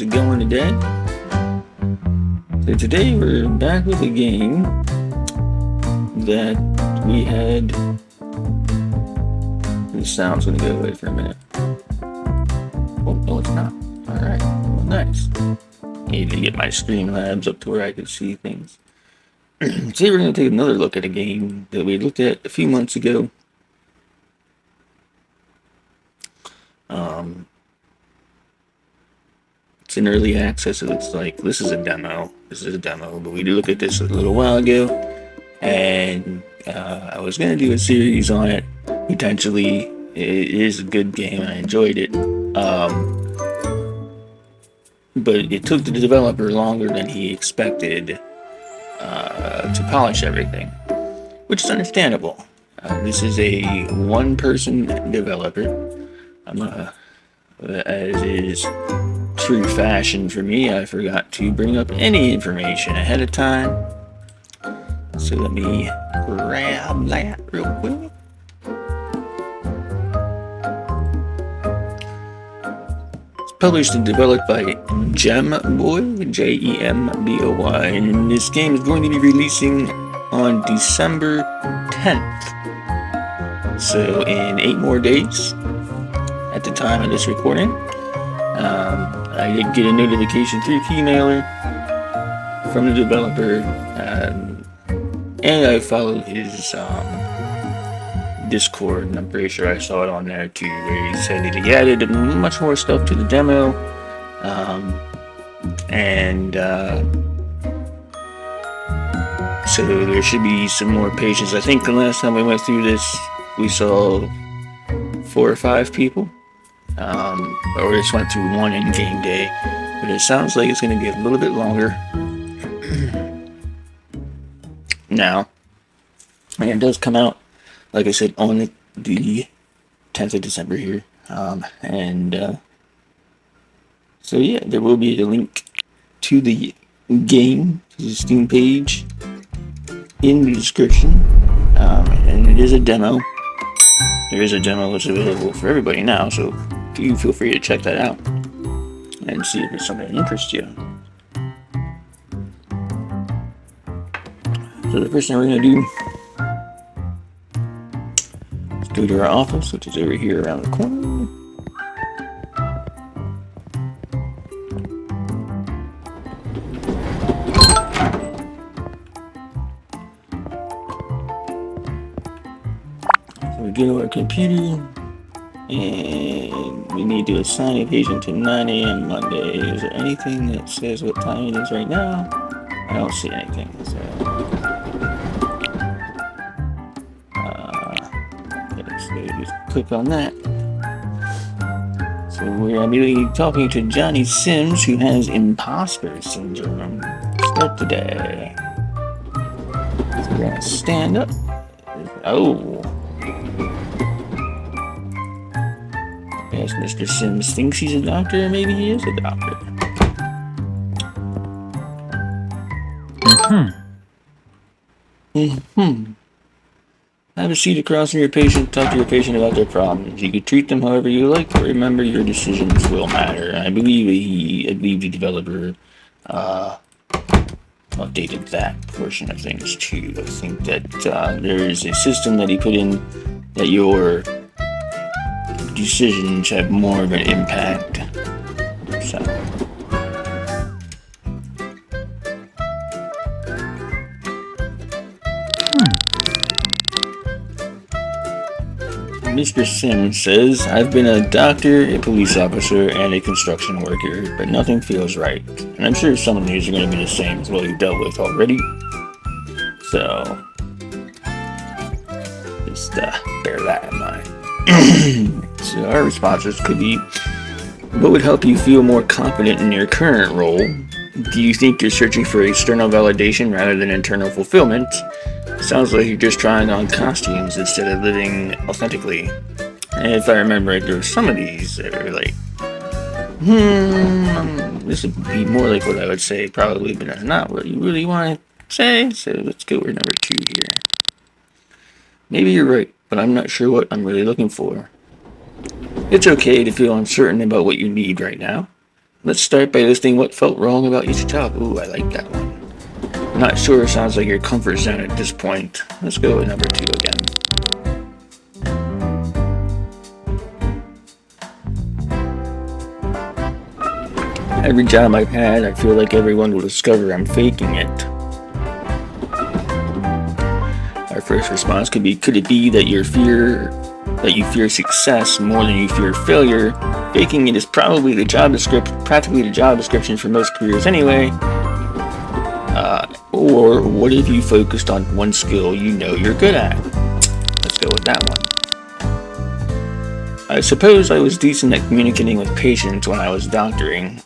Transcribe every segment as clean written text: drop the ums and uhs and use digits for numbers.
it going today? So today we're back with a game that we had. The sound's gonna go away for a minute. Oh, no, it's not. Alright, well, nice. Need to get my Streamlabs up to where I can see things. Today we're gonna take another look at a game that we looked at a few months ago. It's in early access. It looks like this is a demo. But we did look at this a little while ago, and I was gonna do a series on it. Potentially, it is a good game. I enjoyed it, but it took the developer longer than he expected to polish everything, which is understandable. This is a one-person developer. As is true fashion for me, I forgot to bring up any information ahead of time. So let me grab that real quick. It's published and developed by Gemboy, Jemboy, and this game is going to be releasing on December 10th. So in 8 more days. At the time of this recording, I did get a notification through Keymailer from the developer, and I followed his Discord, and I'm pretty sure I saw it on there too, where he said that he added much more stuff to the demo, so there should be some more patience. I think the last time we went through this, we saw 4 or 5 people. Or we just went through one in-game day, but it sounds like it's going to be a little bit longer. Now, and it does come out, like I said, on the 10th of December here, so yeah, there will be a link to the game, to the Steam page, in the description, and it is a demo. There is a demo that's available for everybody now, so you feel free to check that out and see if it's something that interests you. So the first thing we're going to do is go to our office, which is over here around the corner. So we go to our computer. And we need to assign a patient to 9 a.m. Monday. Is there anything that says what time it is right now? I don't see anything. So, just click on that. So we're going to be talking to Johnny Sims, who has imposter syndrome. Start today. So we're going to stand up. Oh. Yes, Mr. Sims thinks he's a doctor, and maybe he is a doctor. Have a seat across from your patient. Talk to your patient about their problems. You can treat them however you like, but remember your decisions will matter. I believe the developer updated that portion of things too. I think that there is a system that he put in that your decisions have more of an impact. So, Mr. Sims says, I've been a doctor, a police officer, and a construction worker, but nothing feels right. And I'm sure some of these are going to be the same as what you've dealt with already. So, just bear that in mind. So our responses could be, what would help you feel more confident in your current role? Do you think you're searching for external validation rather than internal fulfillment? Sounds like you're just trying on costumes instead of living authentically. And if I remember right, there were some of these that are like, this would be more like what I would say probably, but that's not what you really want to say. So let's go with number 2 here. Maybe you're right, but I'm not sure what I'm really looking for. It's okay to feel uncertain about what you need right now. Let's start by listing what felt wrong about each job. Ooh, I like that one. Not sure, sounds like your comfort zone at this point. Let's go with number 2 again. Every job I've had, I feel like everyone will discover I'm faking it. Our first response could it be that you fear success more than you fear failure? Faking it is practically the job description for most careers anyway. Or what if you focused on one skill you know you're good at? Let's go with that one. I suppose I was decent at communicating with patients when I was doctoring.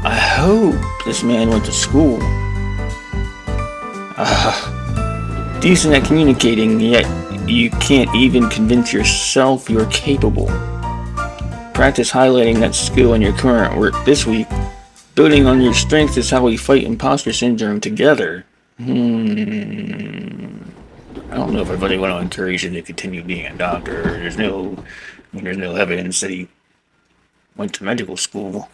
I hope this man went to school. Decent at communicating, yet you can't even convince yourself you're capable. Practice highlighting that skill in your current work this week. Building on your strengths is how we fight imposter syndrome together. I don't know if I really want to encourage him to continue being a doctor. There's no evidence that he went to medical school.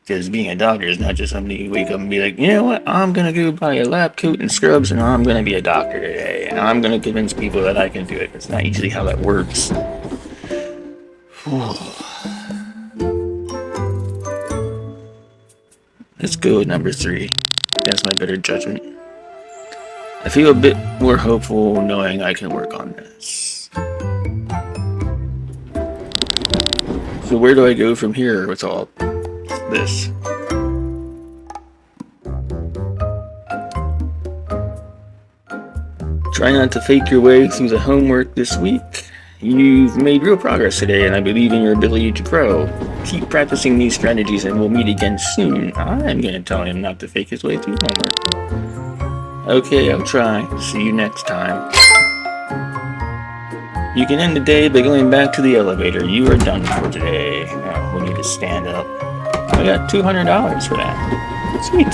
Because being a doctor is not just something you wake up and be like, you know what, I'm going to go buy a lab coat and scrubs and I'm going to be a doctor today. And I'm going to convince people that I can do it. That's not usually how that works. Let's go with number 3. That's my better judgment. I feel a bit more hopeful knowing I can work on this. So where do I go from here with all this? Try not to fake your way through the homework this week. You've made real progress today, and I believe in your ability to grow. Keep practicing these strategies, and we'll meet again soon. I'm going to tell him not to fake his way through homework. Okay, I'll try. See you next time. You can end the day by going back to the elevator. You are done for today. Now, we need to stand up. I got $200 for that. Sweet.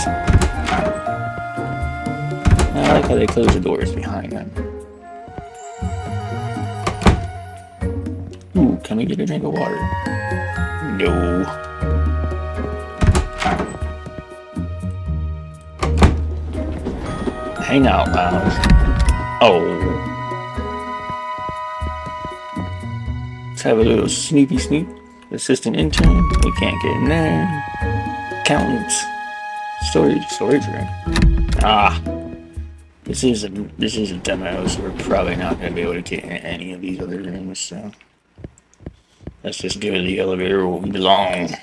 I like how they close the doors behind them. Ooh, can we get a drink of water? No. Hang out lounge. Oh. Let's have a little snoopy snoop. Assistant intern. We can't get in there. Accountants. Storage room. This is a demo, so we're probably not going to be able to get in any of these other rooms, so let's just go to the elevator where we belong.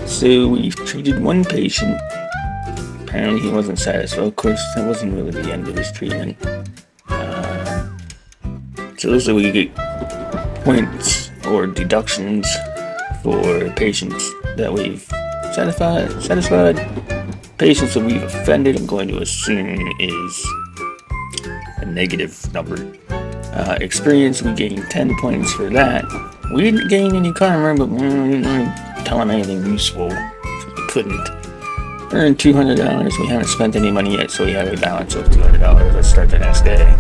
So we've treated one patient. Apparently he wasn't satisfied. Of course, that wasn't really the end of his treatment. So we get points or deductions for patients that we've satisfied. Patients that we've offended, I'm going to assume is a negative number. Experience, we gained 10 points for that. We didn't gain any karma, but we didn't really tell him anything useful, so we couldn't. Earned $200. We haven't spent any money yet, so we have a balance of $200. Let's start the next day.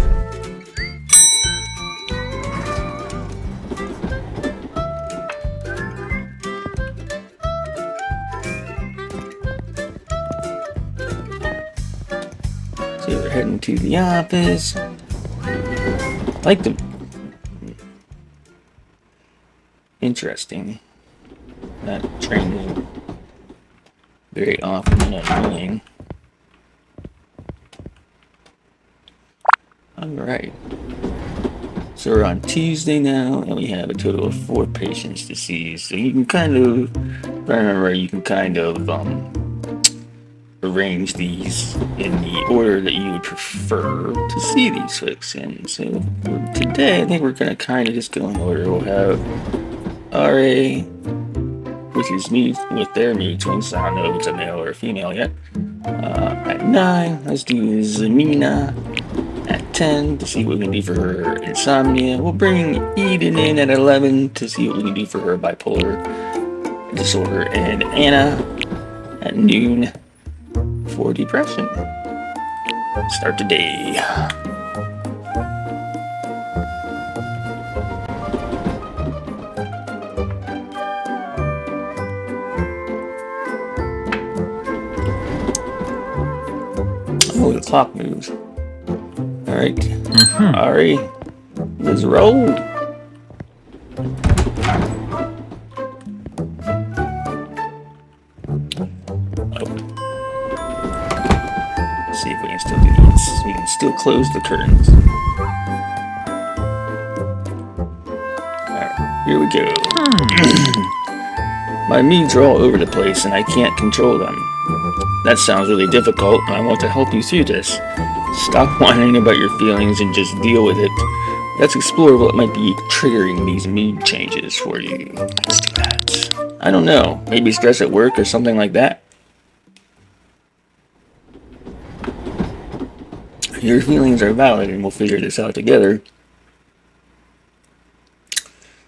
So we're heading to the office. I like the interesting. Not training very often and annoying. Alright. So we're on Tuesday now, and we have a total of 4 patients to see. So you can kind of, if I remember, you can kind of arrange these in the order that you would prefer to see these folks in. So today, I think we're going to kind of just go in order. We'll have RA, which is me with their new twins. I don't know if it's a male or a female yet. At 9, let's do Zamina at 10 to see what we can do for her insomnia. We'll bring Eden in at 11 to see what we can do for her bipolar disorder. And Anna at noon for depression. Start the day. Oh, the clock moves. All right. Ari, let's roll. See if we can still do this. We can still close the curtains. Alright, here we go. My moods are all over the place and I can't control them. That sounds really difficult, and I want to help you through this. Stop whining about your feelings and just deal with it. Let's explore what might be triggering these mood changes for you. Let's do that. I don't know, maybe stress at work or something like that. Your feelings are valid and we'll figure this out together.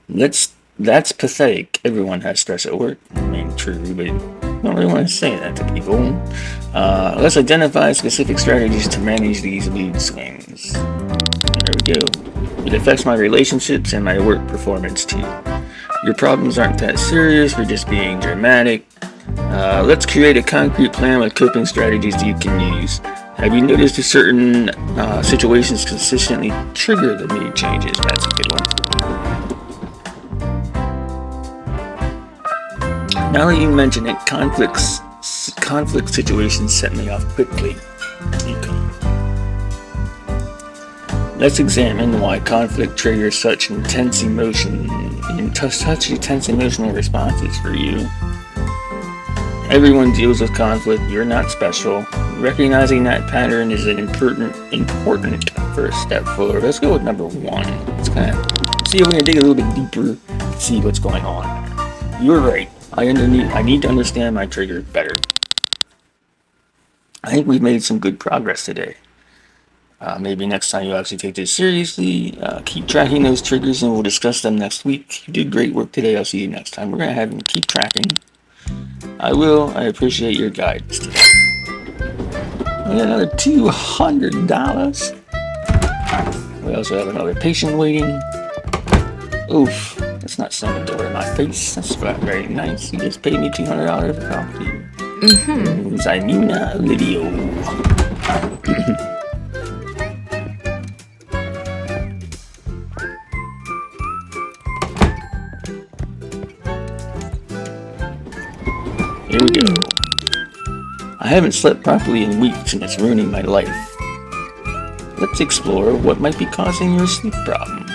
That's pathetic. Everyone has stress at work. I mean, true, but I don't really want to say that to people. Let's identify specific strategies to manage these mood swings. There we go. It affects my relationships and my work performance too. Your problems aren't that serious, you're just being dramatic. Let's create a concrete plan with coping strategies you can use. Have you noticed if certain situations consistently trigger the mood changes? That's a good one. Now that you mention it, conflict situations set me off quickly. Let's examine why conflict triggers such intense emotional responses for you. Everyone deals with conflict. You're not special. Recognizing that pattern is an important first step forward. Let's go with number one. Let's kind of see if we can dig a little bit deeper to see what's going on. You're right. I need to understand my trigger better. I think we've made some good progress today. Maybe next time you actually take this seriously. Keep tracking those triggers and we'll discuss them next week. You did great work today. I'll see you next time. We're going to have them keep tracking. I appreciate your guidance today. We got another $200. We also have another patient waiting. Oof, that's not sending a door in my face. That's very nice. You just paid me $200 to talk to you. Zainina Lydio. Here we go. I haven't slept properly in weeks and it's ruining my life. Let's explore what might be causing your sleep problems.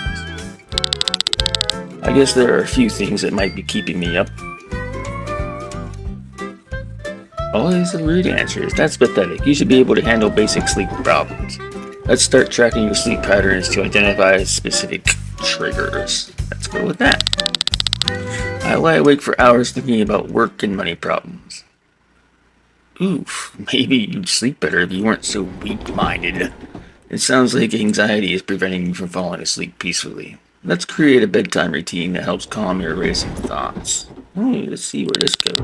I guess there are a few things that might be keeping me up. All these are rude answers. That's pathetic. You should be able to handle basic sleep problems. Let's start tracking your sleep patterns to identify specific triggers. Let's go with that. I lie awake for hours thinking about work and money problems. Oof, maybe you'd sleep better if you weren't so weak-minded. It sounds like anxiety is preventing you from falling asleep peacefully. Let's create a bedtime routine that helps calm your racing thoughts. Let's see where this goes.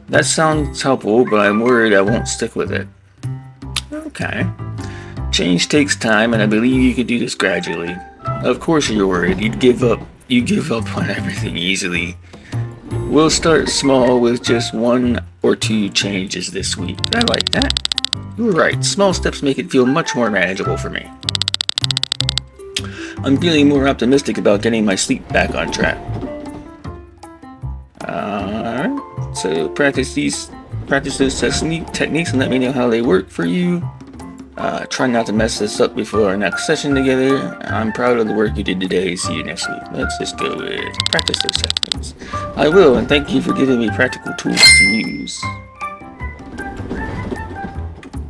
That sounds helpful, but I'm worried I won't stick with it. Okay. Change takes time, and I believe you can do this gradually. Of course you're worried. You give up on everything easily. We'll start small with just 1 or 2 changes this week. I like that. You were right. Small steps make it feel much more manageable for me. I'm feeling more optimistic about getting my sleep back on track. Alright. So practice those techniques and let me know how they work for you. Try not to mess this up before our next session together. I'm proud of the work you did today. See you next week. Let's just go with practice those techniques. I will, and thank you for giving me practical tools to use.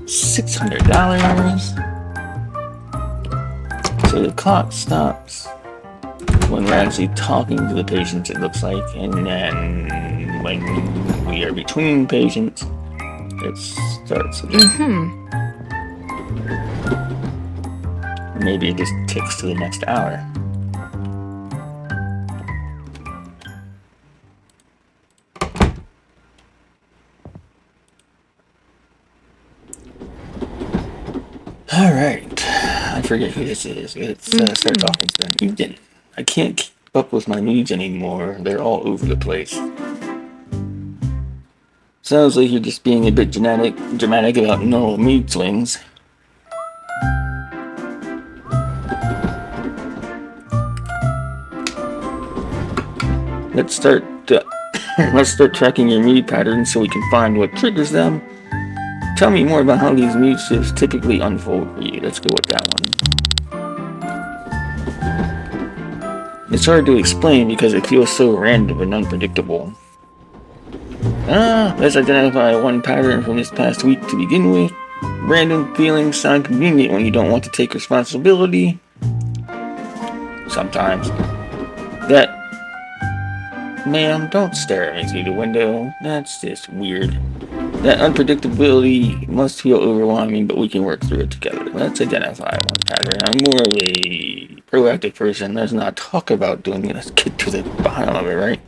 $600. So the clock stops when we're actually talking to the patients, it looks like, and then when we are between patients, it starts again. Maybe it just ticks to the next hour. Alright. I forget who this is. Let's start talking to them. Eden. I can't keep up with my moods anymore. They're all over the place. Sounds like you're just being a bit dramatic about normal mood swings. Let's start tracking your mood patterns so we can find what triggers them. Tell me more about how these mood shifts typically unfold for you. Let's go with that one. It's hard to explain because it feels so random and unpredictable. Let's identify one pattern from this past week to begin with. Random feelings sound convenient when you don't want to take responsibility. Sometimes. That... Ma'am, don't stare at me through the window. That's just weird. That unpredictability must feel overwhelming, but we can work through it together. Let's identify one pattern. I'm more of a proactive person. Let's not talk about doing it. Let's get to the bottom of it, right?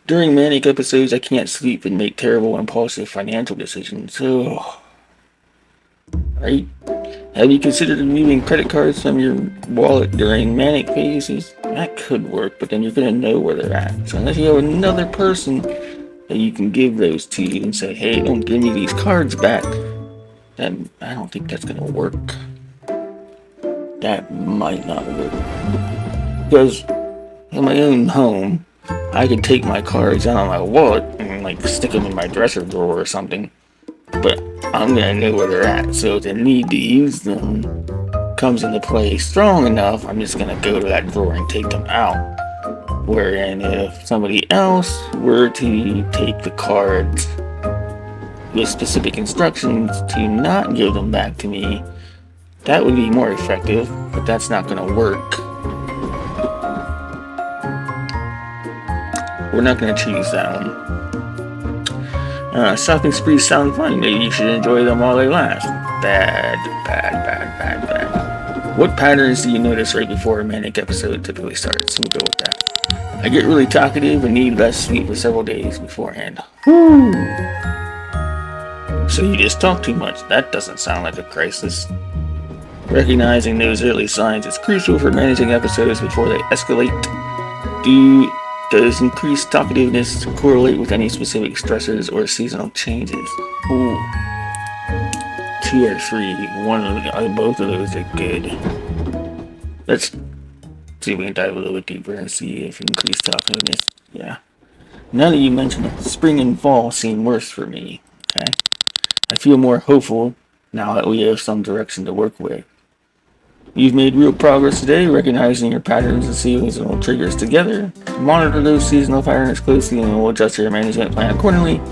During manic episodes, I can't sleep and make terrible, impulsive financial decisions. Right? Have you considered removing credit cards from your wallet during manic phases? That could work, but then you're going to know where they're at. So unless you have another person that you can give those to and say, hey, don't give me these cards back, then I don't think that's going to work. That might not work. Because in my own home, I could take my cards out of my wallet and stick them in my dresser drawer or something. But I'm going to know where they're at. So if the need to use them comes into play strong enough, I'm just going to go to that drawer and take them out. Wherein if somebody else were to take the cards with specific instructions to not give them back to me, that would be more effective, but that's not going to work. We're not going to choose that one. Shopping sprees sound fun. Maybe you should enjoy them while they last. Bad. What patterns do you notice right before a manic episode typically starts? We'll go with that. I get really talkative and need less sleep for several days beforehand. Woo! So you just talk too much. That doesn't sound like a crisis. Recognizing those early signs is crucial for managing episodes before they escalate. Does increased talkativeness correlate with any specific stressors or seasonal changes? Ooh. 2 or 3. Both of those are good. Let's see if we can dive a little bit deeper and see if increased talkativeness. Yeah. Now that you mentioned it, spring and fall seem worse for me. Okay. I feel more hopeful now that we have some direction to work with. You've made real progress today, recognizing your patterns and seasonal triggers together. Monitor those seasonal patterns closely and we'll adjust your management plan accordingly.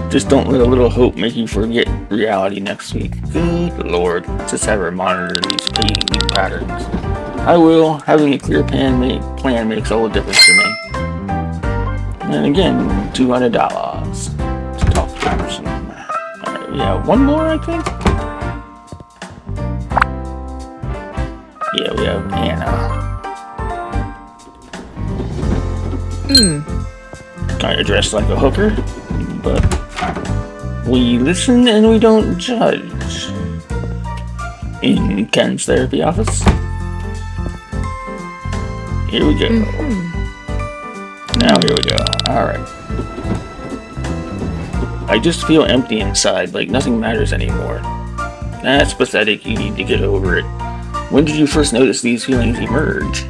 Just don't let a little hope make you forget reality next week. Good Lord. Just have her monitor these new patterns. I will. Having a clear plan makes all the difference to me. And again, $200 to talk to person. Alright, we have one more, I think. Yeah, we have Anna. Kind of dressed like a hooker, but we listen and we don't judge. In Ken's therapy office. Here we go. Now here we go. Alright. I just feel empty inside, like nothing matters anymore. That's pathetic, you need to get over it. When did you first notice these feelings emerge?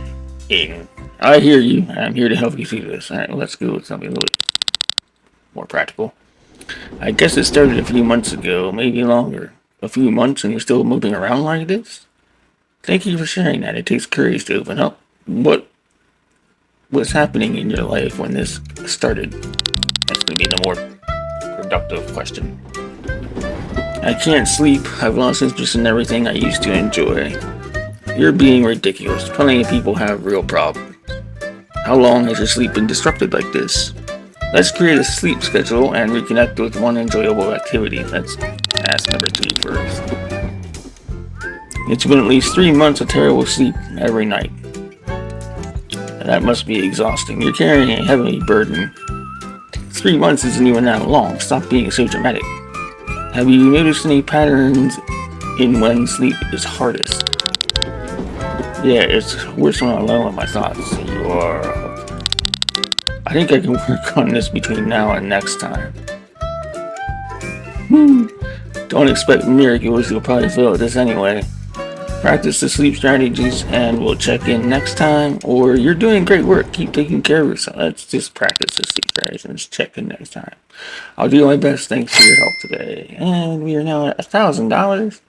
Aiden. I hear you, and I'm here to help you through this. Alright, let's go with something a little bit more practical. I guess it started a few months ago, maybe longer. A few months and you're still moving around like this? Thank you for sharing that. It takes courage to open up. What was happening in your life when this started? That's going to be the more productive question. I can't sleep. I've lost interest in everything I used to enjoy. You're being ridiculous. Plenty of people have real problems. How long has your sleep been disrupted like this? Let's create a sleep schedule and reconnect with one enjoyable activity. Let's ask number 2 first. It's been at least 3 months of terrible sleep every night. That must be exhausting. You're carrying a heavy burden. 3 months isn't even that long. Stop being so dramatic. Have you noticed any patterns in when sleep is hardest. Yeah, it's worse when I'm alone with my thoughts. You are. I think I can work on this between now and next time. Don't expect miracles, you'll probably fail at this anyway. Practice the sleep strategies and we'll check in next time. Or you're doing great work, keep taking care of yourself. Let's just practice the sleep strategies and just check in next time. I'll do my best, thanks for your help today. And we are now at $1,000.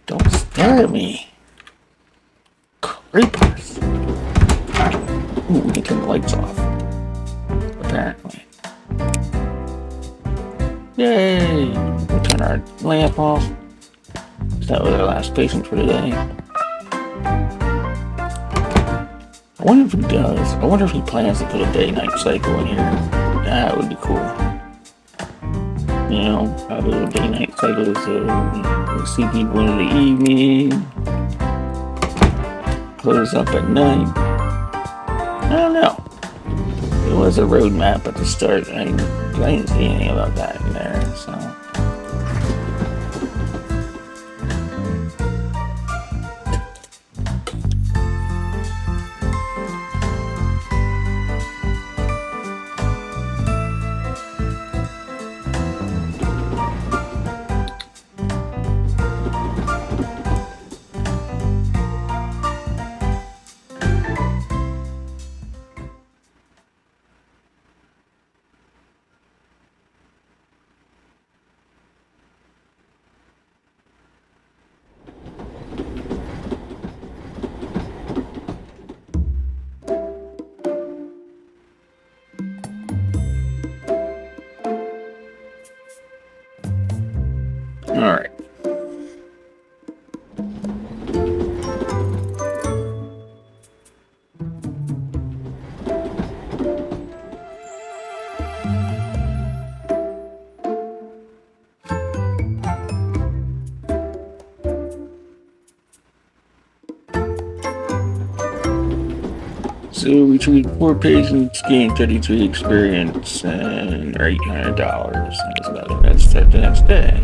Don't stare at me. Creepers. Ooh, we can turn the lights off. Apparently. Yay! We'll turn our lamp off. That was our last patient for today. I wonder if he does. I wonder if he plans to put a day-night cycle in here. That would be cool. You know, probably a day-night cycle so we see people in the evening. Close up at night. I don't know. It was a roadmap at the start. I didn't see anything about that in there, so. Alright. So we treated 4 patients, gained 33 experience, and $800. That's about it. Let's start the next day.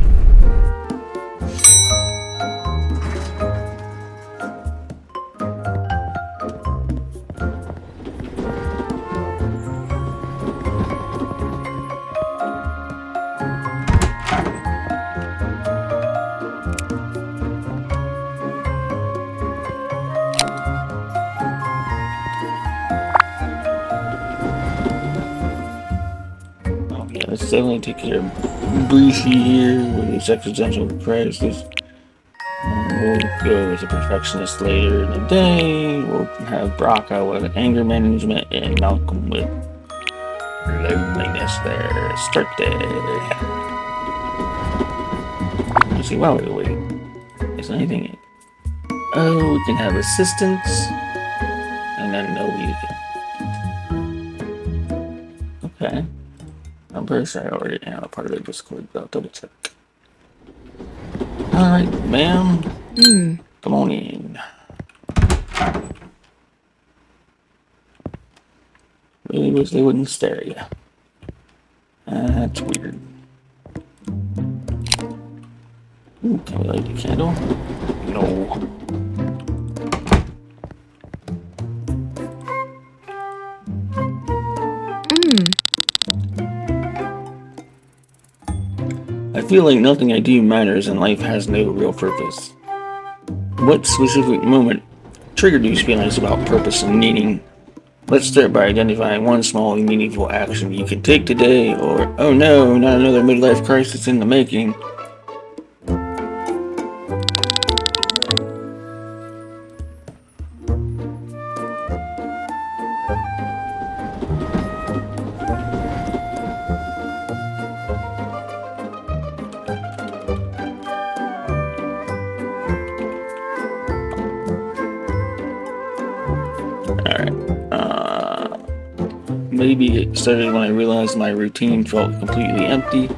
Let's definitely take care of Breezy here with his existential crisis. We'll go as a perfectionist later in the day. We'll have Brock out with anger management and Malcolm with loneliness there. Start day. Let's see, wait. Is anything? Oh, we can have assistance. And then no music. Okay. I'm pretty sure I already am a part of the Discord, but I'll double check. Alright, ma'am. Come on in. Really wish they wouldn't stare at you. That's weird. Ooh, can we light the candle? No. I feel like nothing I do matters and life has no real purpose. What specific moment triggered these feelings about purpose and meaning? Let's start by identifying one small and meaningful action you can take today, or, oh no, not another midlife crisis in the making. Maybe it started when I realized my routine felt completely empty.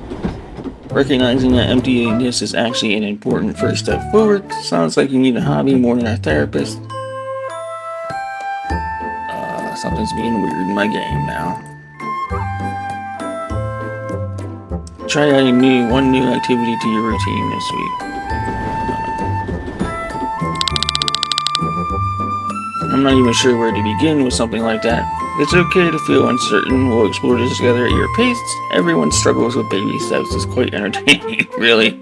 Recognizing that emptiness is actually an important first step forward. Sounds like you need a hobby more than a therapist. Something's being weird in my game now. Try adding one new activity to your routine this week. I'm not even sure where to begin with something like that. It's okay to feel uncertain. We'll explore this together at your pace. Everyone struggles with baby steps. It's quite entertaining, really.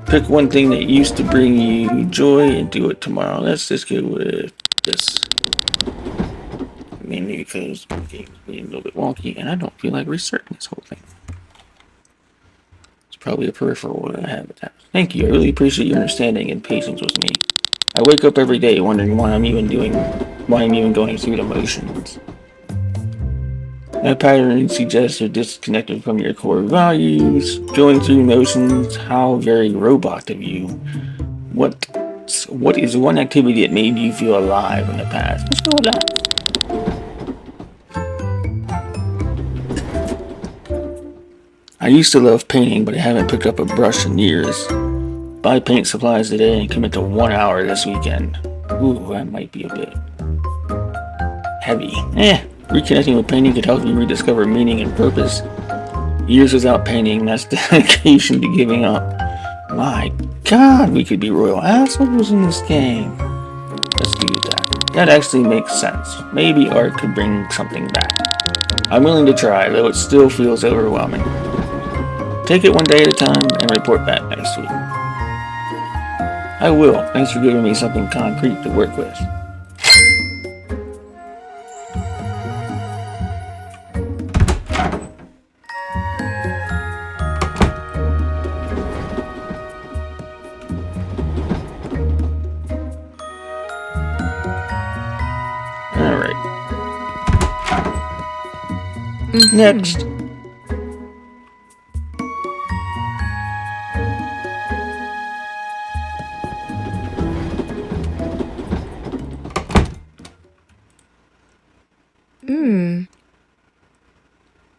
Pick one thing that used to bring you joy and do it tomorrow. Let's just go with this. Mainly because the game's being a little bit wonky and I don't feel like restarting this whole thing. It's probably a peripheral that I have attached. Thank you. I really appreciate your understanding and patience with me. I wake up every day wondering why I'm even going through the motions. That pattern suggests you're disconnected from your core values. Going through motions, how very robot of you. What is one activity that made you feel alive in the past? Let's go with that. I used to love painting, but I haven't picked up a brush in years. Buy paint supplies today and commit to 1 hour this weekend. Ooh, that might be a bit heavy. Reconnecting with painting could help you rediscover meaning and purpose. Years without painting, that's dedication to giving up. My God, we could be royal assholes in this game. Let's do that. That actually makes sense. Maybe art could bring something back. I'm willing to try, though it still feels overwhelming. Take it one day at a time and report back next week. I will. Thanks for giving me something concrete to work with. Alright. Next.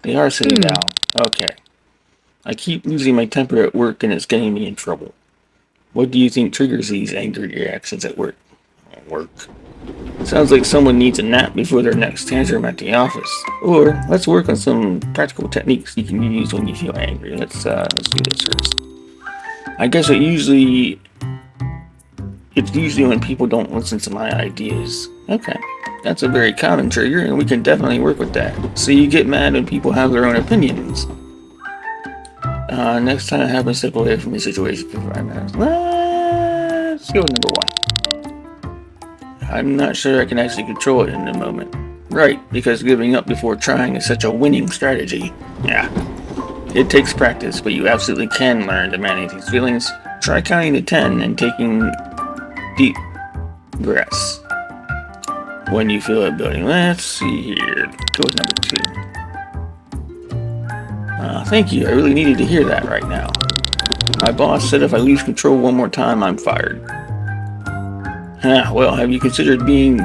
They are sitting down. Okay. I keep losing my temper at work and it's getting me in trouble. What do you think triggers these angry reactions at work? Sounds like someone needs a nap before their next tantrum at the office. Or let's work on some practical techniques you can use when you feel angry. Let's do this first. I guess it's usually when people don't listen to my ideas. Okay. That's a very common trigger, and we can definitely work with that. So you get mad when people have their own opinions. Next time it happens, step away from the situation for 5 minutes. Let's go with number 1. I'm not sure I can actually control it in the moment. Right, because giving up before trying is such a winning strategy. Yeah. It takes practice, but you absolutely can learn to manage these feelings. Try counting to 10 and taking deep breaths when you feel it building. Let's see here. Go with number 2. Thank you. I really needed to hear that right now. My boss said if I lose control one more time, I'm fired. Well, have you considered being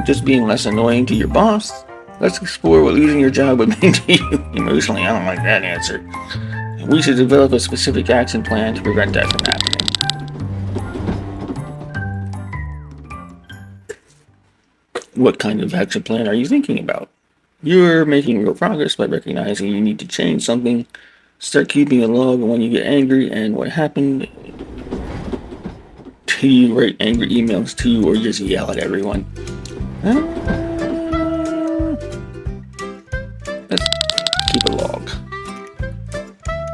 less annoying to your boss? Let's explore what losing your job would mean to you emotionally. I don't like that answer. We should develop a specific action plan to prevent that from happening. What kind of action plan are you thinking about? You're making real progress by recognizing you need to change something. Start keeping a log of when you get angry and what happened. Do you write angry emails to you or just yell at everyone? Let's keep a log.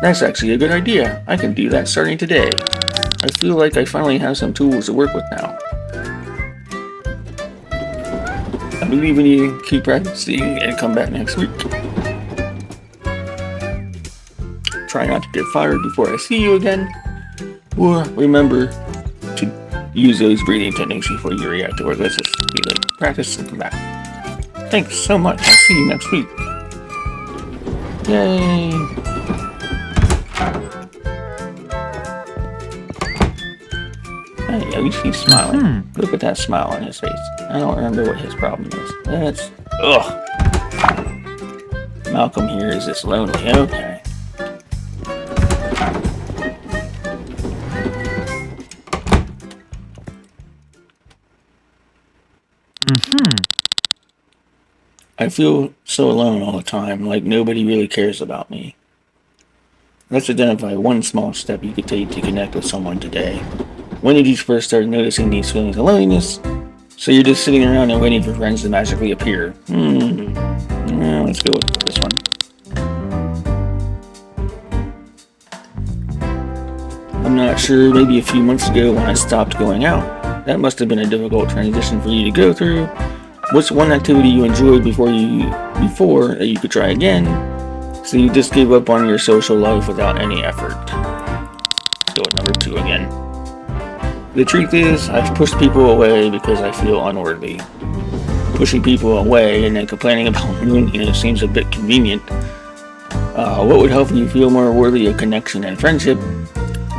That's actually a good idea. I can do that starting today. I feel like I finally have some tools to work with now. I believe in you. Keep practicing and come back next week. Try not to get fired before I see you again. Or remember to use those breathing techniques before you react to work. Let's just be like practice and come back. Thanks so much. I'll see you next week. Yay! Hey, at least he's smiling. Look at that smile on his face. I don't remember what his problem is. Malcolm here is just lonely. Okay. I feel so alone all the time, like nobody really cares about me. Let's identify one small step you could take to connect with someone today. When did you first start noticing these feelings of loneliness? So you're just sitting around and waiting for friends to magically appear. Yeah, let's go with this one. I'm not sure, maybe a few months ago when I stopped going out. That must have been a difficult transition for you to go through. What's one activity you enjoyed before that you could try again? So you just gave up on your social life without any effort. Let's go with number 2 again. The truth is, I've pushed people away because I feel unworthy. Pushing people away and then complaining about loneliness seems a bit convenient. What would help you feel more worthy of connection and friendship?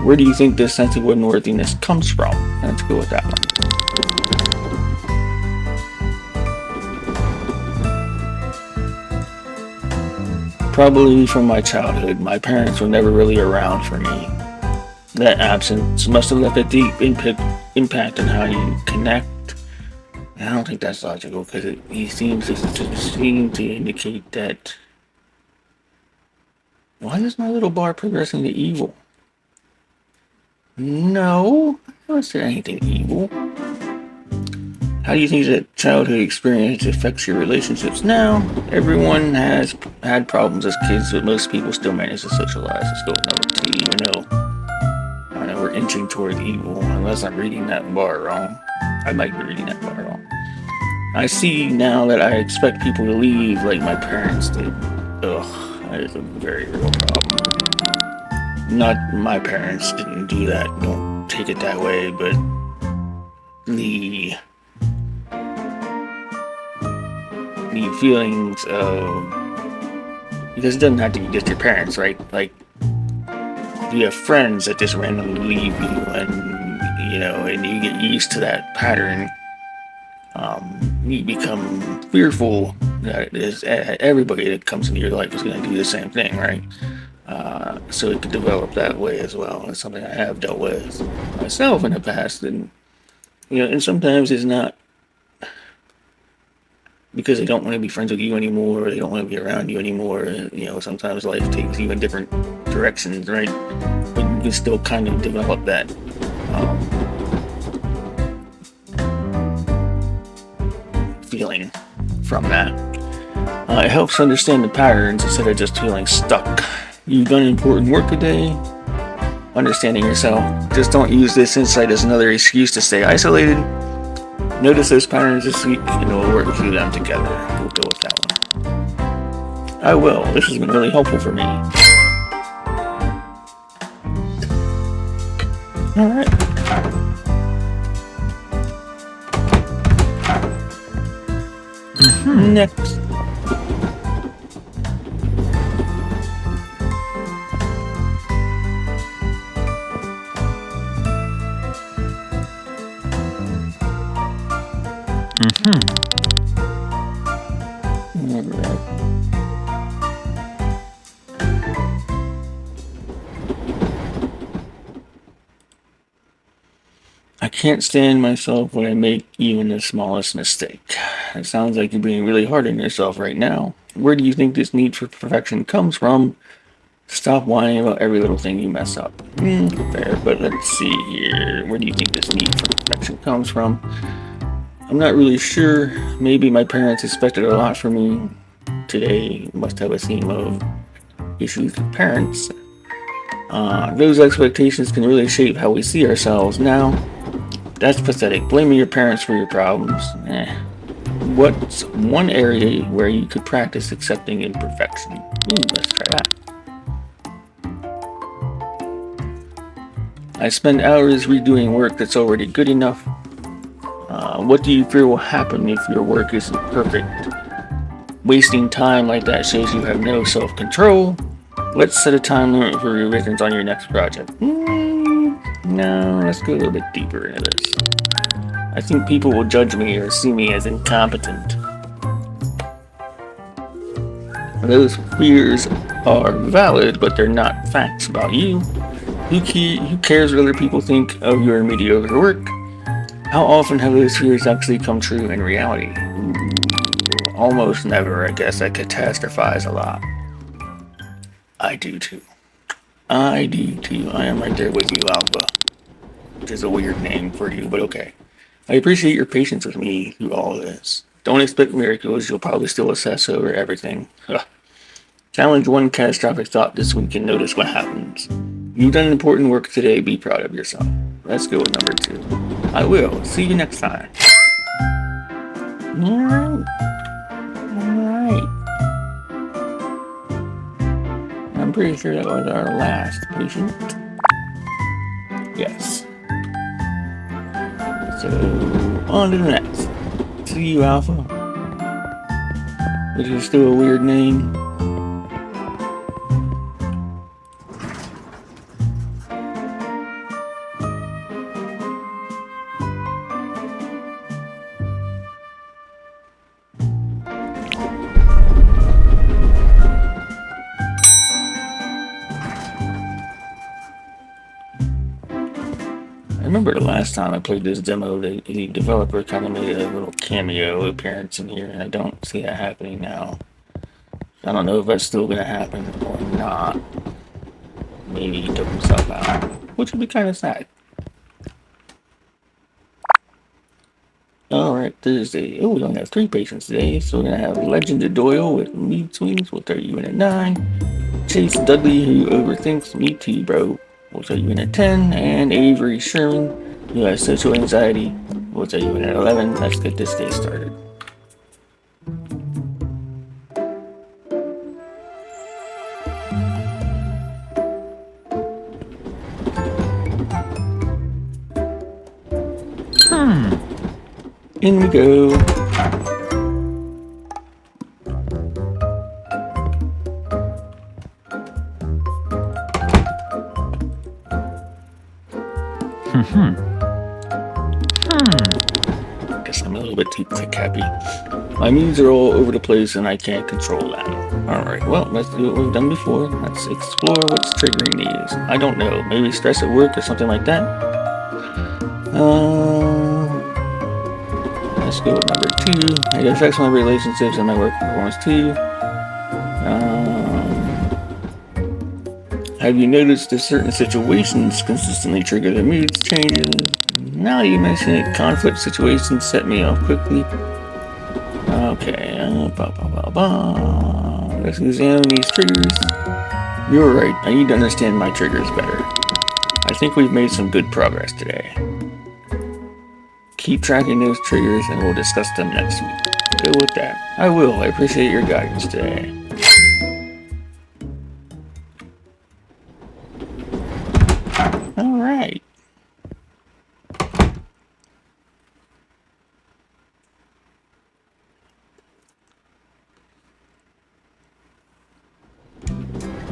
Where do you think this sense of unworthiness comes from? Let's go with that one. Probably from my childhood. My parents were never really around for me. That absence must have left a deep impact on how you connect. I don't think that's logical because he seems to indicate that. Why is my little bar progressing to evil? No, I haven't said anything evil. How do you think that childhood experience affects your relationships now? Everyone has had problems as kids, but most people still manage to socialize. Let's go with number 2, even though I know we're inching towards evil, unless I'm reading that bar wrong. I might be reading that bar wrong. I see now that I expect people to leave like my parents did. Ugh, that is a very real problem. Not my parents didn't do that, don't take it that way, but the feelings of, because it doesn't have to be just your parents, right? Like, you have friends that just randomly leave you, and you get used to that pattern. You become fearful that everybody that comes into your life is going to do the same thing, right? So it could develop that way as well. It's something I have dealt with myself in the past, and sometimes it's not because they don't want to be friends with you anymore, or they don't want to be around you anymore. Sometimes life takes you in different directions, right? But you can still kind of develop that feeling from that. It helps understand the patterns instead of just feeling stuck. You've done important work today, understanding yourself. Just don't use this insight as another excuse to stay isolated. Notice those patterns this week and we'll work through them together. We'll go with that one. I will. This has been really helpful for me. Alright. Next. I can't stand myself when I make even the smallest mistake. It sounds like you're being really hard on yourself right now. Where do you think this need for perfection comes from? Stop whining about every little thing you mess up. Fair, but let's see here. Where do you think this need for perfection comes from? I'm not really sure. Maybe my parents expected a lot from me. Today must have a theme of issues with parents. Those expectations can really shape how we see ourselves now. That's pathetic. Blaming your parents for your problems. What's one area where you could practice accepting imperfection? Let's try that. I spend hours redoing work that's already good enough. What do you fear will happen if your work isn't perfect? Wasting time like that shows you have no self-control. Let's set a time limit for revisions on your next project. No, let's go a little bit deeper into this. I think people will judge me or see me as incompetent. Those fears are valid, but they're not facts about you. Who cares what other people think of your mediocre work? How often have those fears actually come true in reality? Almost never, I guess. I catastrophize a lot. I do too. I am right there with you, Alpha. Which is a weird name for you, but okay. I appreciate your patience with me through all of this. Don't expect miracles, you'll probably still assess over everything. Ugh. Challenge one catastrophic thought this week and notice what happens. You've done important work today, be proud of yourself. Let's go with number 2. I will. See you next time. Alright. I'm pretty sure that was our last patient. Yes. So, on to the next. See you, Alpha. Which is still a weird name. I remember the last time I played this demo, the developer kind of made a little cameo appearance in here, and I don't see that happening now. I don't know if that's still going to happen or not. Maybe he took himself out, which would be kind of sad. Alright, Thursday. Oh, we only have 3 patients today, so we're going to have Legend of Doyle with Lead Swings. We'll start you in at 9. Chase Dudley, who overthinks. Me too, bro. We'll start you in at 10. And Avery Sherman, who has social anxiety. We'll start you in at 11. Let's get this day started. In we go. Guess I'm a little bit too tech-happy. My moods are all over the place and I can't control them. Alright, well, let's do what we've done before. Let's explore what's triggering these. I don't know. Maybe stress at work or something like that. Let's go with number 2. It affects my relationships and my work performance too. Have you noticed that certain situations consistently trigger the mood changes? Now you mention it, conflict situations set me off quickly. Okay, let's examine these triggers. You're right, I need to understand my triggers better. I think we've made some good progress today. Keep tracking those triggers and we'll discuss them next week. Go with that. I will. I appreciate your guidance today. Alright.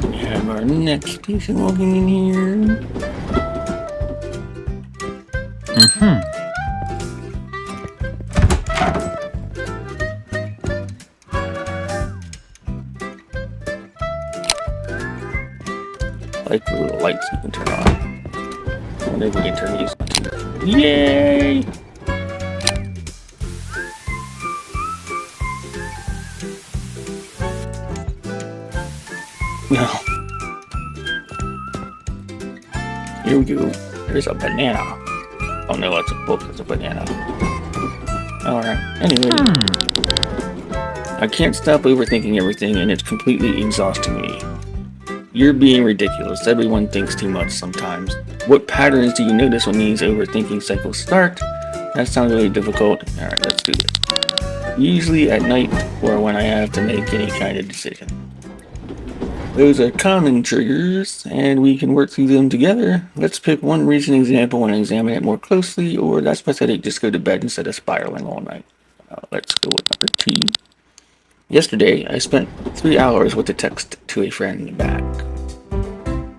We have our next patient walking in here. Like the little lights you can turn on. I wonder if we can turn these on too. Yay! No. Here we go. There's a banana. Oh no, it's a book. It's a banana. Alright. Anyway. I can't stop overthinking everything and it's completely exhausting me. You're being ridiculous. Everyone thinks too much sometimes. What patterns do you notice when these overthinking cycles start? That sounds really difficult. Alright, let's do it. Usually at night or when I have to make any kind of decision. Those are common triggers, and we can work through them together. Let's pick one recent example and examine it more closely, or that's pathetic, just go to bed instead of spiraling all night. Let's go with number 2. Yesterday, I spent 3 hours with a text to a friend back.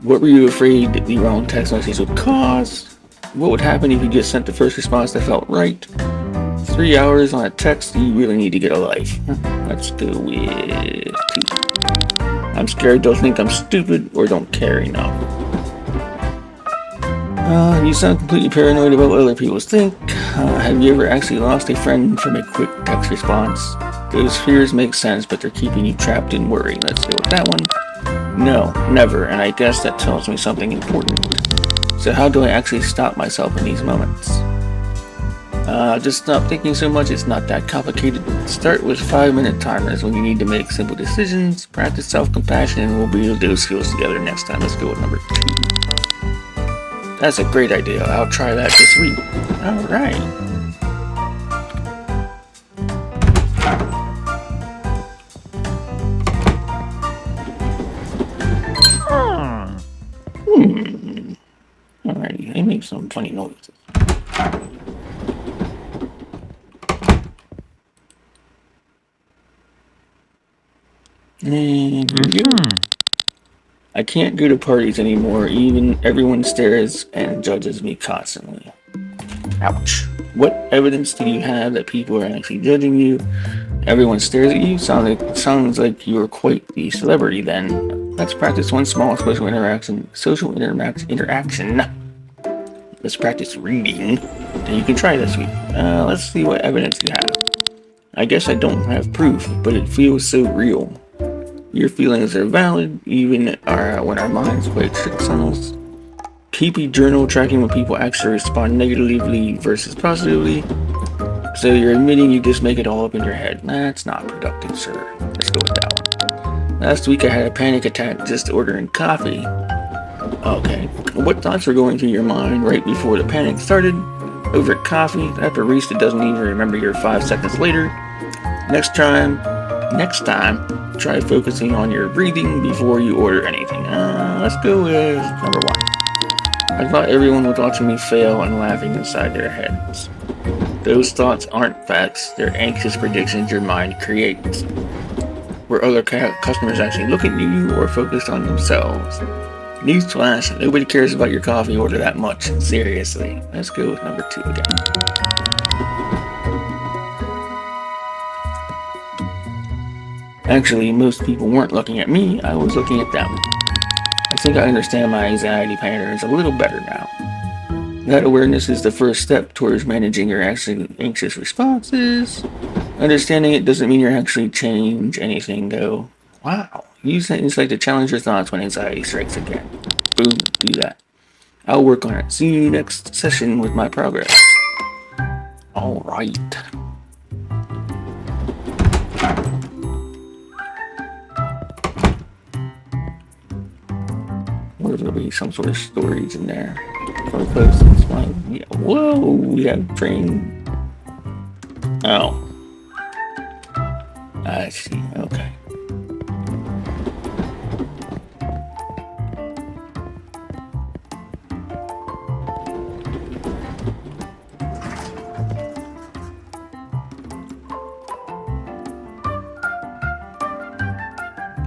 What were you afraid the wrong text message would cause? What would happen if you just sent the first response that felt right? 3 hours on a text, you really need to get a life. Let's go with 2. I'm scared they'll think I'm stupid or don't care enough. You sound completely paranoid about what other people think. Have you ever actually lost a friend from a quick text response? Those fears make sense, but they're keeping you trapped in worry. Let's go with that one. No, never, and I guess that tells me something important. So how do I actually stop myself in these moments? Just stop thinking so much, it's not that complicated. Start with 5-minute timers when you need to make simple decisions. Practice self-compassion and we'll build those skills together next time. Let's go with number 2. That's a great idea. I'll try that this week. Alright. Alrighty, they make some funny noises. And here we go. I can't go to parties anymore. Even everyone stares and judges me constantly. Ouch. What evidence do you have that people are actually judging you? Everyone stares at you? Sounds like you're quite the celebrity then. Let's practice one small social interaction. Let's practice reading. And you can try this week. Let's see what evidence you have. I guess I don't have proof, but it feels so real. Your feelings are valid, even when our minds play tricks on us. Keep a journal tracking when people actually respond negatively versus positively. So you're admitting you just make it all up in your head. That's not productive, sir. Let's go with that one. Last week I had a panic attack just ordering coffee. Okay. What thoughts were going through your mind right before the panic started? Over coffee? That barista doesn't even remember your 5 seconds later. Next time, try focusing on your breathing before you order anything. Let's go with number 1. I thought everyone was watching me fail and laughing inside their heads. Those thoughts aren't facts, they're anxious predictions your mind creates. Were other customers actually looking at you or focused on themselves? Newsflash, nobody cares about your coffee order that much. Seriously. Let's go with number 2 again. Actually, most people weren't looking at me, I was looking at them. I think I understand my anxiety patterns a little better now. That awareness is the first step towards managing your anxious responses. Understanding it doesn't mean you're actually change anything though. Wow. Use that insight to challenge your thoughts when anxiety strikes again. Boom, do that. I'll work on it. See you next session with my progress. Alright. There'll be some sort of stories in there. Yeah. Whoa, we have train. Oh. I see, okay.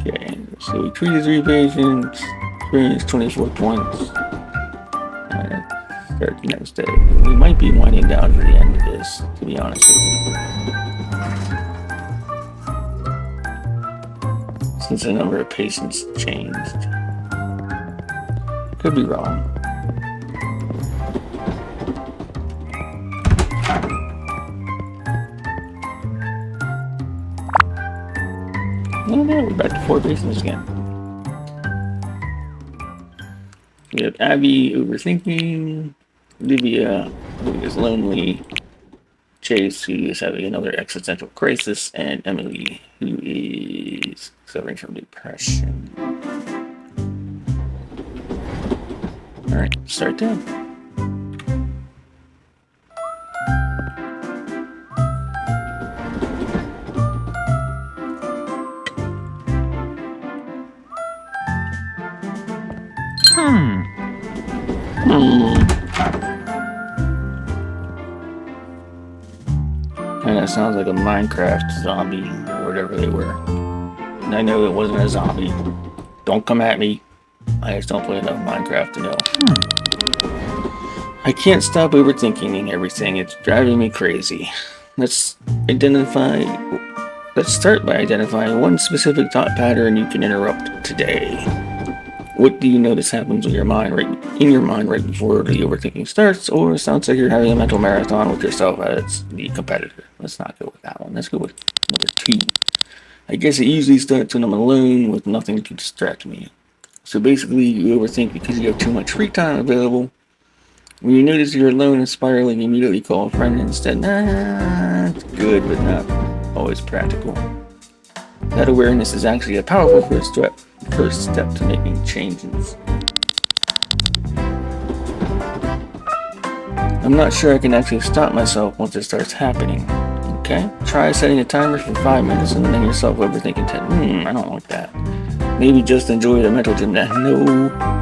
Okay, so we treated 3 patients. 24 points. Start the next day. We might be winding down for the end of this, to be honest with you. Since the number of patients changed. Could be wrong. Oh no, we're back to 4 patients again. We have Abby overthinking, Olivia who is lonely, Chase who is having another existential crisis, and Emily who is suffering from depression. Alright, start then. Kinda sounds like a Minecraft zombie or whatever they were. And I know it wasn't a zombie. Don't come at me. I just don't play enough Minecraft to know. I can't stop overthinking everything. It's driving me crazy. Let's start by identifying one specific thought pattern you can interrupt today. What do you notice happens in your mind right before the overthinking starts, or it sounds like you're having a mental marathon with yourself as the competitor? Let's not go with that one. Let's go with number 2. I guess it usually starts when I'm alone with nothing to distract me. So basically, you overthink because you have too much free time available. When you notice you're alone and spiraling, immediately call a friend instead. Nah, it's good, but not always practical. That awareness is actually a powerful first step to making changes. I'm not sure I can actually stop myself once it starts happening. Okay? Try setting a timer for 5 minutes and letting yourself overthinking 10. I don't like that. Maybe just enjoy the mental gymnastics. No.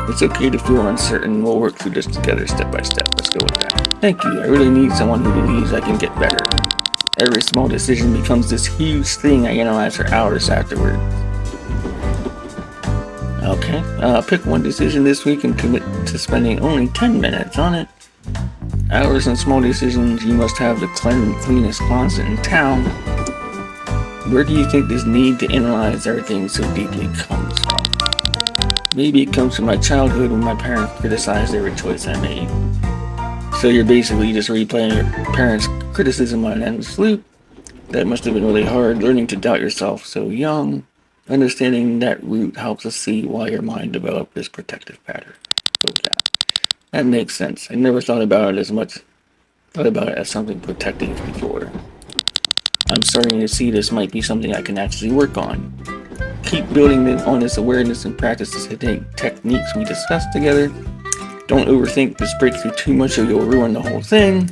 It's okay to feel uncertain. We'll work through this together step by step. Let's go with that. Thank you. I really need someone who believes I can get better. Every small decision becomes this huge thing I analyze for hours afterward. Okay. Pick one decision this week and commit to spending only 10 minutes on it. Hours and small decisions. You must have the cleanest closet in town. Where do you think this need to analyze everything so deeply comes from? Maybe it comes from my childhood when my parents criticized every choice I made. So you're basically just replaying your parents' criticism on an endless loop. That must have been really hard, learning to doubt yourself so young. Understanding that root helps us see why your mind developed this protective pattern. So that makes sense. I never thought about it as something protective before. I'm starting to see this might be something I can actually work on. Keep building on this awareness and practice the techniques we discussed together. Don't overthink this breakthrough too much or you'll ruin the whole thing.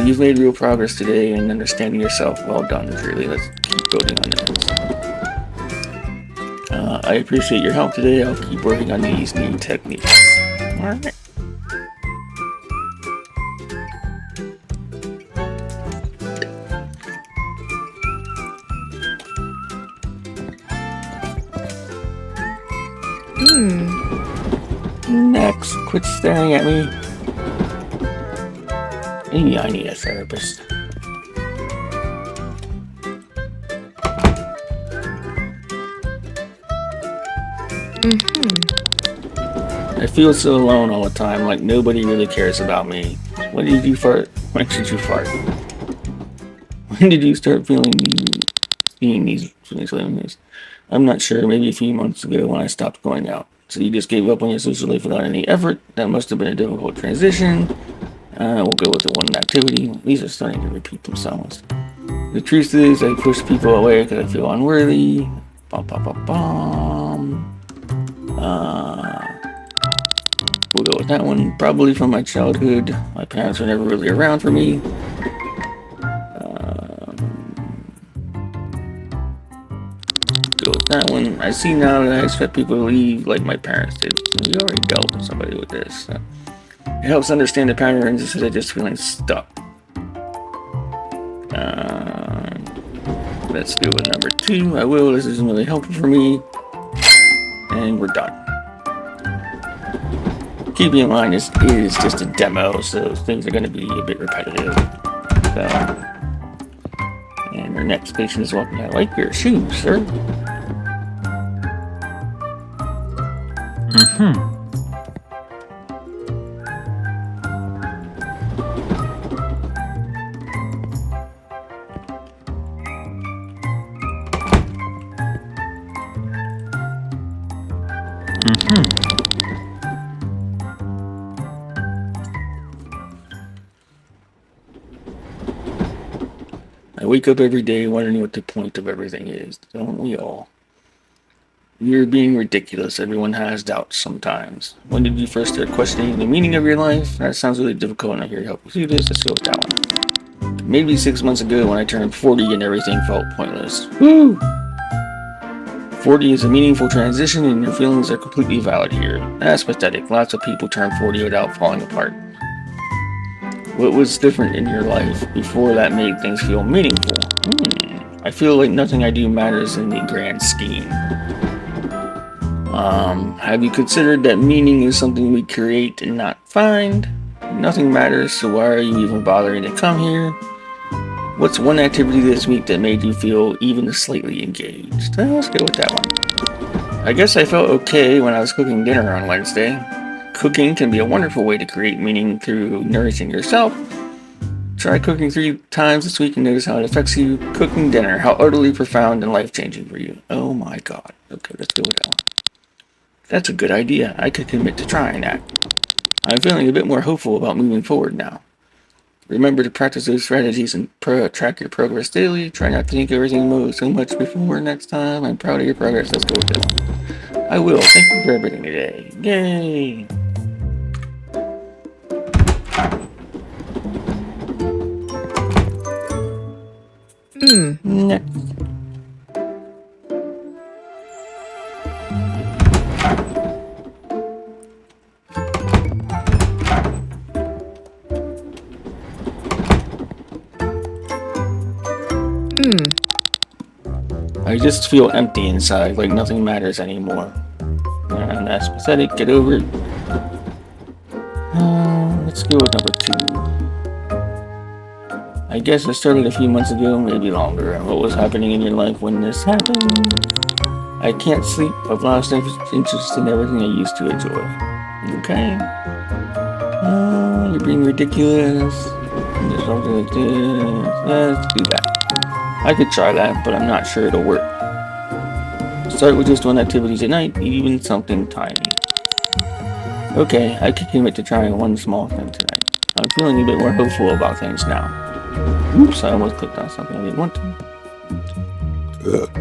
You've made real progress today in understanding yourself. Well done, really. Let's keep building on this. I appreciate your help today. I'll keep working on these new techniques. Alright. Next, quit staring at me. Maybe I need a therapist. I feel so alone all the time, like nobody really cares about me. When did you fart? When did you fart? When did you start seeing these feelings? I'm not sure, maybe a few months ago when I stopped going out. So you just gave up on your social life without any effort. That must have been a difficult transition. We'll go with the one activity. These are starting to repeat themselves. The truth is, I push people away because I feel unworthy. We'll go with that one. Probably from my childhood. My parents were never really around for me. Go with that one. I see now that I expect people to leave like my parents did. We already dealt with somebody with this. So. It helps understand the patterns instead of just feeling stuck. Let's go with number 2. I will. This isn't really helpful for me. And we're done. Keep in mind, this is just a demo, so things are going to be a bit repetitive. So, and our next patient is walking. I like your shoes, sir. I wake up every day wondering what the point of everything is. Don't we all? You're being ridiculous. Everyone has doubts sometimes. When did you first start questioning the meaning of your life? That sounds really difficult, and I'm here to help you do this. Let's go with that one. Maybe 6 months ago when I turned 40 and everything felt pointless. Woo! 40 is a meaningful transition and your feelings are completely valid here. That's pathetic. Lots of people turn 40 without falling apart. What was different in your life before that made things feel meaningful? I feel like nothing I do matters in the grand scheme. Have you considered that meaning is something we create and not find? Nothing matters, so why are you even bothering to come here? What's one activity this week that made you feel even slightly engaged? Let's go with that one. I guess I felt okay when I was cooking dinner on Wednesday. Cooking can be a wonderful way to create meaning through nourishing yourself. Try cooking 3 times this week and notice how it affects you. Cooking dinner, how utterly profound and life-changing for you. Oh my god. Okay, let's go with that one. That's a good idea. I could commit to trying that. I'm feeling a bit more hopeful about moving forward now. Remember to practice those strategies and track your progress daily. Try not to think everything so much before next time. I'm proud of your progress. Let's go with Dylan. I will. Thank you for everything today. Yay! Next. I just feel empty inside, like nothing matters anymore. And that's pathetic. Get over it. Let's go with number 2. I guess it started a few months ago, maybe longer. What was happening in your life when this happened? I can't sleep. I've lost interest in everything I used to enjoy. Okay. You're being ridiculous. There's something like this. Let's do that. I could try that, but I'm not sure it'll work. Start with just one activity tonight, even something tiny. Okay, I could commit to trying one small thing tonight. I'm feeling a bit more hopeful about things now. Oops, I almost clicked on something I didn't want to.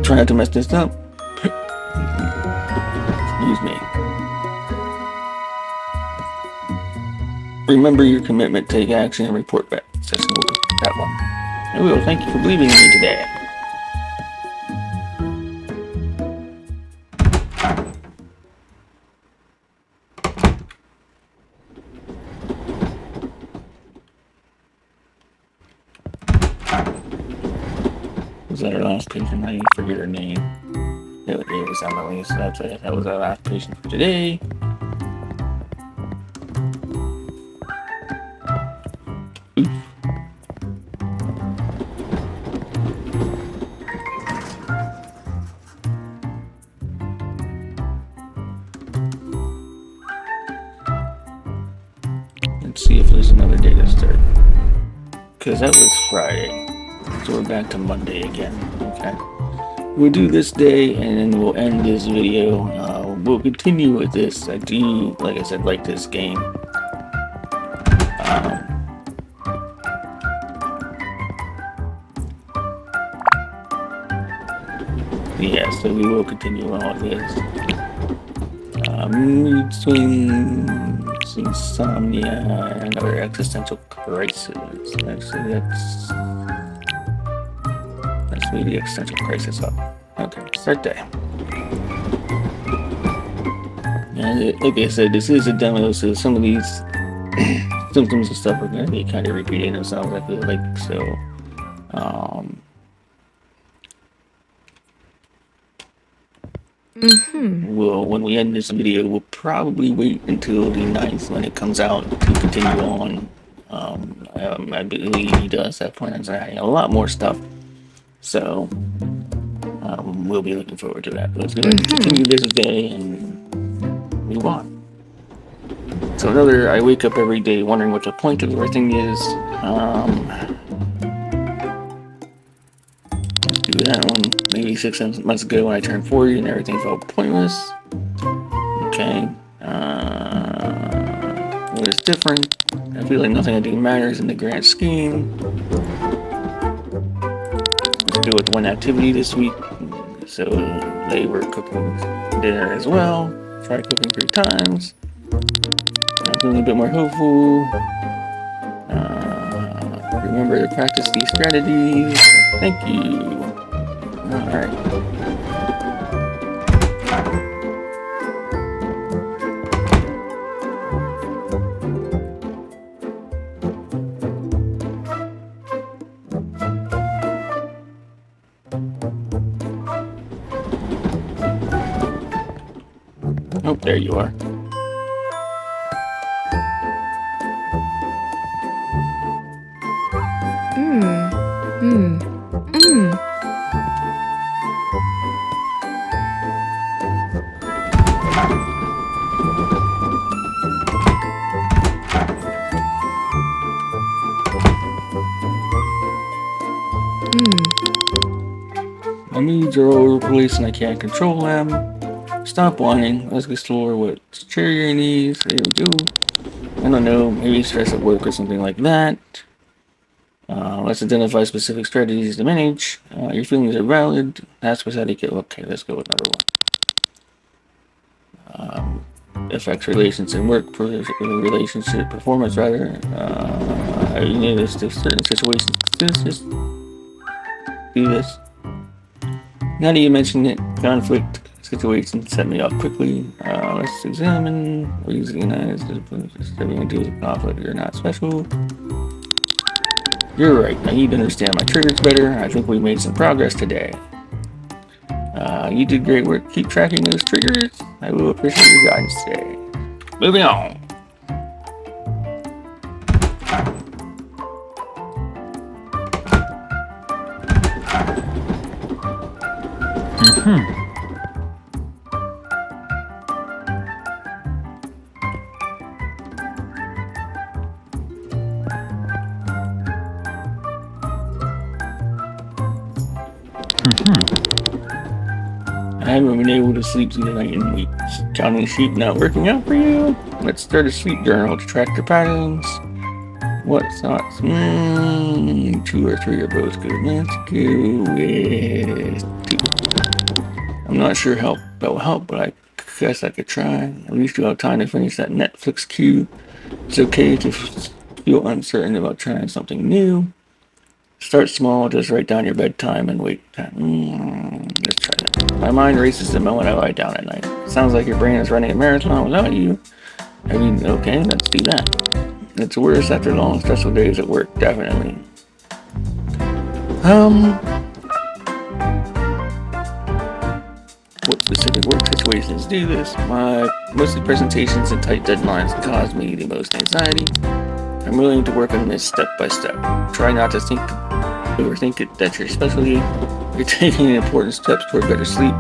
Try not to mess this up. Excuse me. Remember your commitment, take action, and report back. That one. I will. Thank you for believing in me today. Was that our last patient? I forget her name. It was Emily, so that's it. That was our last patient for today. Let's see if there's another day to start. Because that was Friday. So we're back to Monday again. Okay. We'll do this day and then we'll end this video. We'll continue with this. I do, like I said, like this game. Yeah, so we will continue on this. Mood swings, insomnia, and another existential crisis. Actually, let's move the existential crisis up. Okay, start day. And like I said, this is a demo, so some of these symptoms and stuff are going to be kind of repeating themselves, I feel like. So, when we end this video, we'll probably wait until the 9th when it comes out to continue on. I believe he does have plans on adding a lot more stuff, so we'll be looking forward to that. Let's go ahead and continue this day and move on. So I wake up every day wondering what the point of everything is. Do that one. Maybe 6 months ago when I turned 40 and everything felt pointless. Okay. What is different? I feel like nothing I do matters in the grand scheme. Let's go with one activity this week. So they were cooking dinner as well. Try cooking 3 times. I'm feeling a bit more hopeful. Remember to practice these strategies. Thank you. Alright. Oh, there you are. My moods are all over the place and I can't control them. Stop whining. Let's explore what chair your knees. There we go. I don't know, maybe stress at work or something like that. Let's identify specific strategies to manage. Your feelings are valid. Ask for etiquette. Okay, let's go with another one. Affects relations and work, relationship performance rather. You know, there's certain situations. Just do this. Now that you mention it, conflict situation set me off quickly. Let's examine. Recognize everyone deals with conflict. You're not special. You're right. I need to understand my triggers better. I think we made some progress today. You did great work. Keep tracking those triggers. I will appreciate your guidance today. Moving on. I haven't been able to sleep through the night in weeks. Counting sheep not working out for you? Let's start a sleep journal to track your patterns. What thoughts? 2 or 3 are both good. Let's go with 2. I'm not sure how that will help, but I guess I could try. At least you'll have time to finish that Netflix queue. It's okay to feel uncertain about trying something new. Start small, just write down your bedtime and wait time. Let's try that. My mind races the moment I lie down at night. Sounds like your brain is running a marathon without you. I mean, okay, let's do that. It's worse after long, stressful days at work, definitely. What specific work situations do this? Mostly presentations and tight deadlines cause me the most anxiety. I'm willing to work on this step by step. Try not to overthink it that you're taking important steps toward better sleep.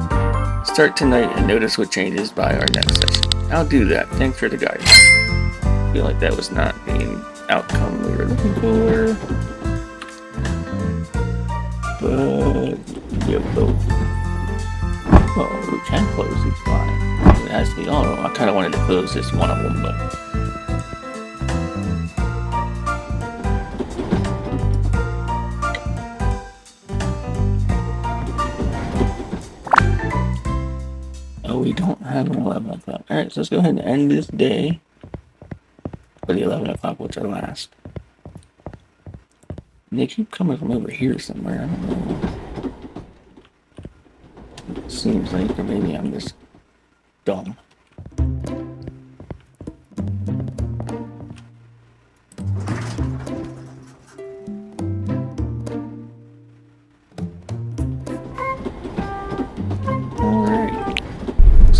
Start tonight and notice what changes by our next session. I'll do that. Thanks for the guidance. I feel like that was not the outcome we were looking for. But yeah, both. Well, we can close each line. It has to be all. I kind of wanted to close just one of them, but. We don't have an 11 o'clock. Alright, so let's go ahead and end this day for the 11 o'clock, which are last. And they keep coming from over here somewhere. I don't know. It seems like, or maybe I'm just dumb.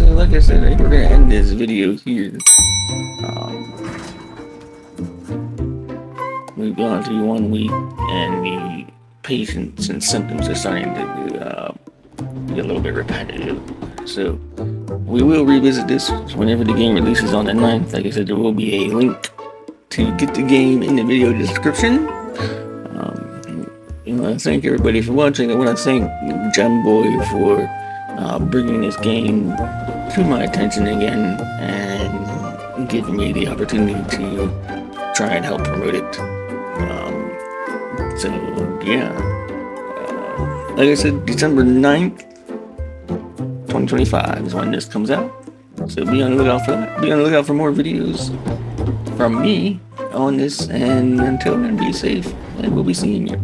Like I said, I think we're going to end this video here. We've gone through 1 week, and the patients and symptoms are starting to get a little bit repetitive. So, we will revisit this whenever the game releases on the 9th. Like I said, there will be a link to get the game in the video description. I want to thank everybody for watching. I want to thank Gemboy for bringing this game to my attention again and giving me the opportunity to try and help promote it. So yeah, like I said, December 9th, 2025 is when this comes out. So be on the lookout for that. Be on the lookout for more videos from me on this, and until then, be safe, and we'll be seeing you.